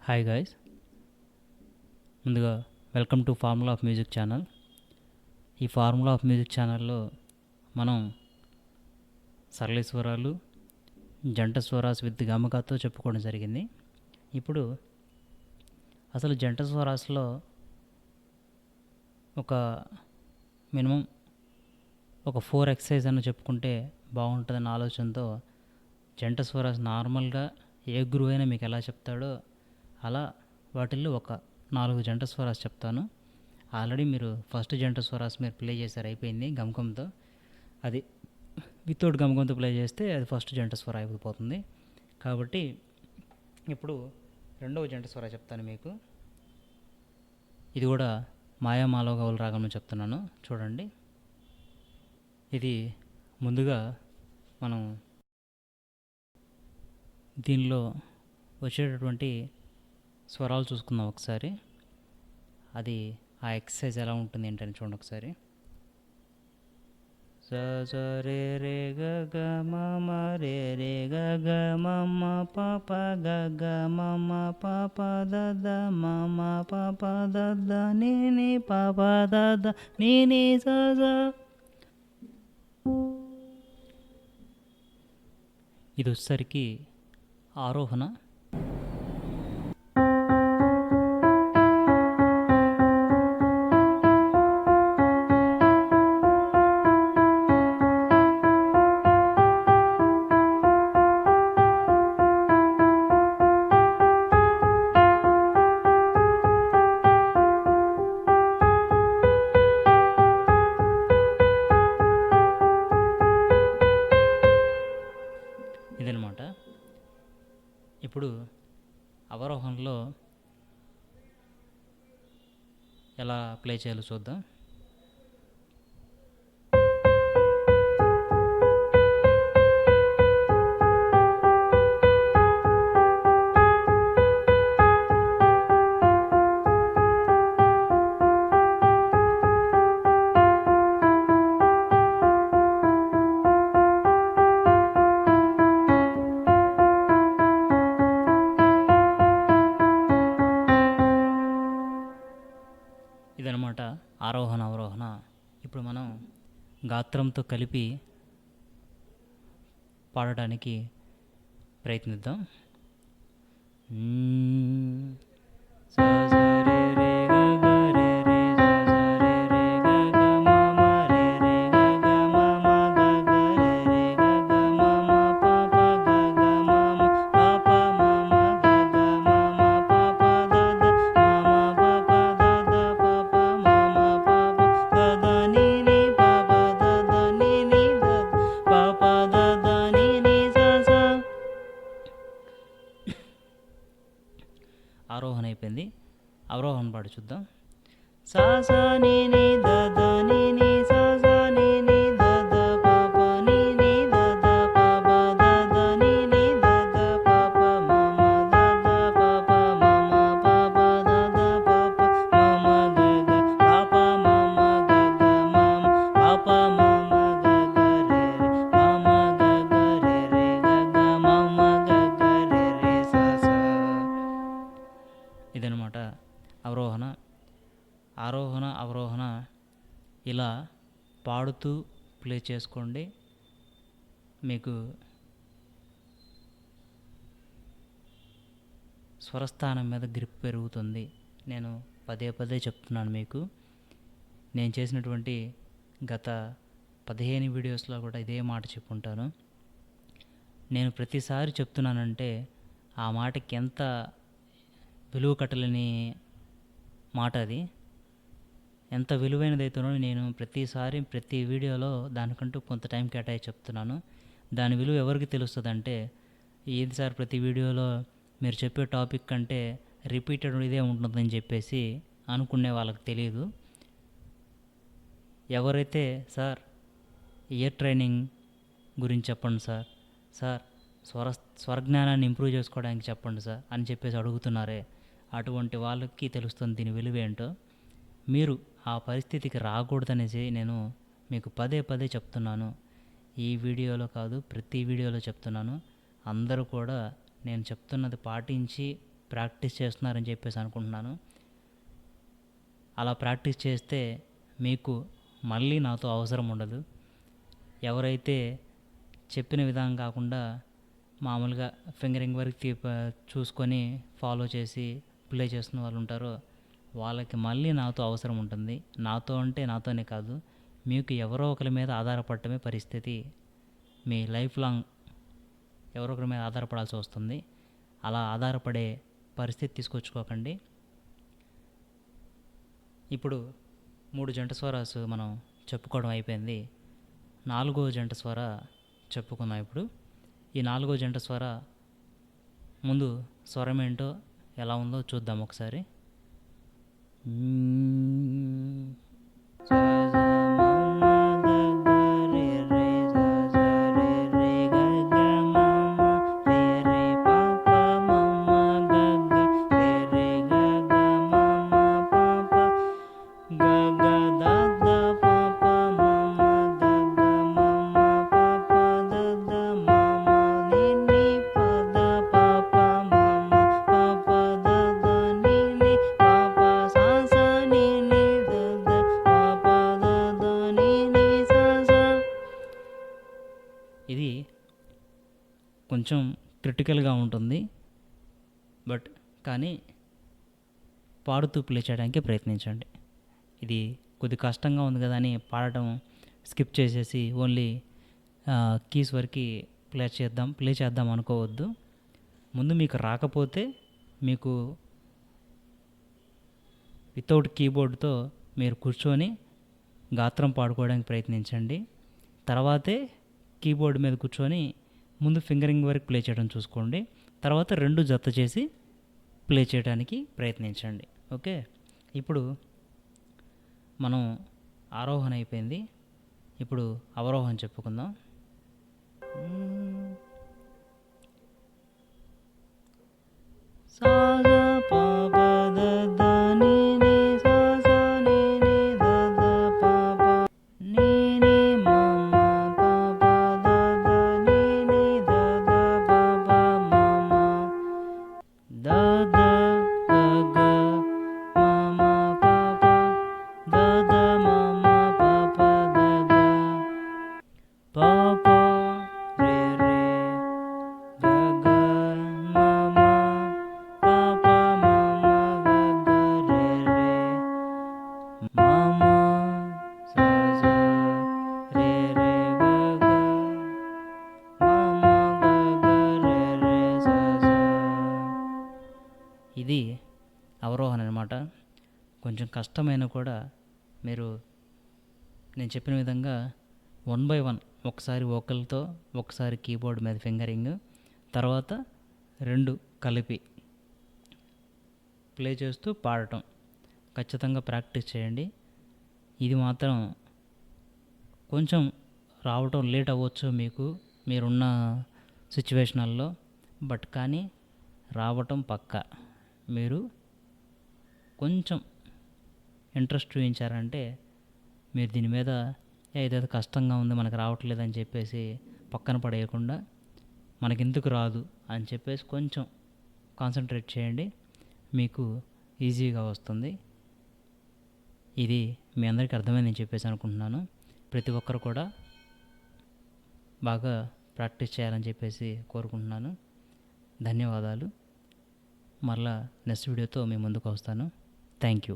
Hi guys, ముందుగా welcome to formula of music channel. ఈ formula of music ఛానల్లో మనం సరళి స్వరాలు, జంట స్వరాస్ విత్ గమకాతో చెప్పుకోవడం జరిగింది. ఇప్పుడు అసలు జంట స్వరాస్లో ఒక మినిమం ఒక 4 ఎక్సర్సైజ్ అని చెప్పుకుంటే బాగుంటుందన్న ఆలోచనతో జంట స్వరాస్ నార్మల్గా ఏ గురువు అయినా మీకు ఎలా చెప్తాడో అలా వాటిల్లో ఒక 4 జంట స్వరాస్ చెప్తాను. ఆల్రెడీ మీరు ఫస్ట్ జంట స్వరాస్ మీరు ప్లే చేశారు, అయిపోయింది గమకంతో. అది వితౌట్ గమకంతో ప్లే చేస్తే అది ఫస్ట్ జంట స్వర అయిపోతుంది. కాబట్టి ఇప్పుడు రెండవ జంట స్వర చెప్తాను మీకు. ఇది కూడా మాయామాలో గౌల రాగంలో చెప్తున్నాను, చూడండి. ఇది ముందుగా మనం దీనిలో వచ్చేటటువంటి స్వరాలు చూసుకుందాం ఒకసారి. అది ఆ ఎక్సర్సైజ్ ఎలా ఉంటుంది ఏంటని చూడండి ఒకసారి. స స రే రే గ గ మ మ రే రే గ గ మ మ ప ప గ గ మ మ ప ప ద ద మ మ ప ప ద ద ని ని ప ప ద ద ని ని స స. ఇది వచ్చేసరికి ఆరోహణ. ఇదనమాట. ఇప్పుడు అవరోహణలో ఎలా ప్లే చేయాలో చూద్దాం. ఇదనమాట ఆరోహణ అవరోహణ. ఇప్పుడు మనం గాత్రంతో కలిపి పాడటానికి ప్రయత్నిద్దాం. స స రే రే గ గ రే రే స స రే రే గ గ మ మ రే రే గ గ మ మ గ గ రే రే గ గ మ మ ప ప గ గ మ మ ప ప మ మ గ గ మ మ ప ప ద ద మ మ ప ప ద ద ప ప మ మ ప ప ద ద ని ని ప ప ద ద ని ని ద ప ప ద ద ని ని స స. ఆరోహణ అయిపోయింది. అవరోహణ పాడు చూద్దాం. సా సా ని ని ద ద ని ని సా సా ని ని ద ద ప ప ని ని ద ద ప ప ద ద ని ని ద ద ప ప మ మ ద ద ప ప మ మ ప ప ద ద ప ప మ మ గ గ ప ప మ మ గ గ మ మ ప ప మ మ గ గ రే రే మ మ గ గ రే రే గ గ మ మ గ గ రే రే స స. ఇదనమాట అవరోహణ. ఆరోహణ అవరోహణ ఇలా పాడుతూ ప్లే చేసుకోండి. మీకు స్వరస్థానం మీద గ్రిప్ పెరుగుతుంది. నేను పదే పదే చెప్తున్నాను మీకు. నేను చేసినటువంటి గత 15 వీడియోస్లో కూడా ఇదే మాట చెప్పుంటాను. నేను ప్రతిసారి చెప్తున్నానంటే ఆ మాటకి ఎంత విలువ కట్టలేని మాట, అది ఎంత విలువైనదైతేనో నేను ప్రతిసారి ప్రతి వీడియోలో దానికంటూ కొంత టైం కేటాయించి చెప్తున్నాను. దాని విలువ ఎవరికి తెలుస్తుంది అంటే, ఏది సార్ ప్రతి వీడియోలో మీరు చెప్పే టాపిక్ కంటే రిపీటెడ్ ఇదే ఉంటుందని చెప్పేసి అనుకునే వాళ్ళకి తెలియదు. ఎవరైతే సార్ ఇయర్ ట్రైనింగ్ గురించి చెప్పండి సార్, సార్ స్వరజ్ఞానాన్ని ఇంప్రూవ్ చేసుకోవడానికి చెప్పండి సార్ అని చెప్పేసి అడుగుతున్నారే, అటువంటి వాళ్ళకి తెలుస్తుంది దీని విలువ ఏంటో. మీరు ఆ పరిస్థితికి రాకూడదనేసి నేను మీకు పదే పదే చెప్తున్నాను. ఈ వీడియోలో కాదు, ప్రతి వీడియోలో చెప్తున్నాను. అందరూ కూడా నేను చెప్తున్నది పాటించి ప్రాక్టీస్ చేస్తున్నారని చెప్పేసి అనుకుంటున్నాను. అలా ప్రాక్టీస్ చేస్తే మీకు మళ్ళీ నాతో అవసరం ఉండదు. ఎవరైతే చెప్పిన విధానం కాకుండా మామూలుగా ఫింగరింగ్ వరకు చూసుకొని ఫాలో చేసి ప్లే చేస్తున్న వాళ్ళు ఉంటారో వాళ్ళకి మళ్ళీ నాతో అవసరం ఉంటుంది. నాతో అంటే నాతోనే కాదు, మీకు ఎవరో ఒకరి మీద ఆధారపడటమే పరిస్థితి. మీ లైఫ్ లాంగ్ ఎవరో ఒకరి మీద ఆధారపడాల్సి వస్తుంది. అలా ఆధారపడే పరిస్థితి తీసుకొచ్చుకోకండి. ఇప్పుడు 3 జంట స్వరాస్ మనం చెప్పుకోవడం అయిపోయింది. 4వ జంట స్వర చెప్పుకుందాం. ఇప్పుడు ఈ 4వ జంట స్వర ముందు స్వరం ఏంటో ఎలా ఉందో చూద్దాం ఒకసారి. ఇది కొంచెం క్రిటికల్గా ఉంటుంది, బట్ కానీ పాడుతూ ప్లే చేయడానికి ప్రయత్నించండి. ఇది కొద్ది కష్టంగా ఉంది కదా అని పాడటం స్కిప్ చేసేసి ఓన్లీ కీస్ వరకు ప్లే చేద్దాం అనుకోవద్దు. ముందు మీకు రాకపోతే మీకు వితౌట్ కీబోర్డ్తో మీరు కూర్చొని గాత్రం పాడుకోవడానికి ప్రయత్నించండి. తర్వాతే కీబోర్డ్ మీద కూర్చొని ముందు ఫింగరింగ్ వరకు ప్లే చేయడం చూసుకోండి. తర్వాత 2 జత చేసి ప్లే చేయడానికి ప్రయత్నించండి. ఓకే, ఇప్పుడు మనం ఆరోహణ అయిపోయింది. ఇప్పుడు అవరోహణ చెప్పుకుందాం. ఇది అవరోహణ అనమాట. కొంచెం కష్టమైన కూడా మీరు నేను చెప్పిన విధంగా 1 by 1 ఒకసారి వోకల్తో, ఒకసారి కీబోర్డ్ మీద ఫింగరింగ్, తర్వాత 2 కలిపి ప్లే చేస్తూ పాడటం ఖచ్చితంగా ప్రాక్టీస్ చేయండి. ఇది మాత్రం కొంచెం రావటం లేట్ అవ్వచ్చు మీరున్న సిచ్యువేషనల్లో, బట్ కానీ రావటం పక్కా. మీరు కొంచెం ఇంట్రెస్ట్ చూపించారంటే మీరు దీని మీద ఏదైతే కష్టంగా ఉంది మనకు రావట్లేదని చెప్పేసి పక్కన పడేయకుండా మనకెందుకు రాదు అని చెప్పేసి కొంచెం కాన్సన్ట్రేట్ చేయండి, మీకు ఈజీగా వస్తుంది. ఇది మీ అందరికీ అర్థమైందని చెప్పేసి అనుకుంటున్నాను. ప్రతి ఒక్కరు కూడా బాగా ప్రాక్టీస్ చేయాలని చెప్పేసి కోరుకుంటున్నాను. ధన్యవాదాలు. మరలా నెక్స్ట్ వీడియోతో మీ ముందుకు వస్తాను. Thank you.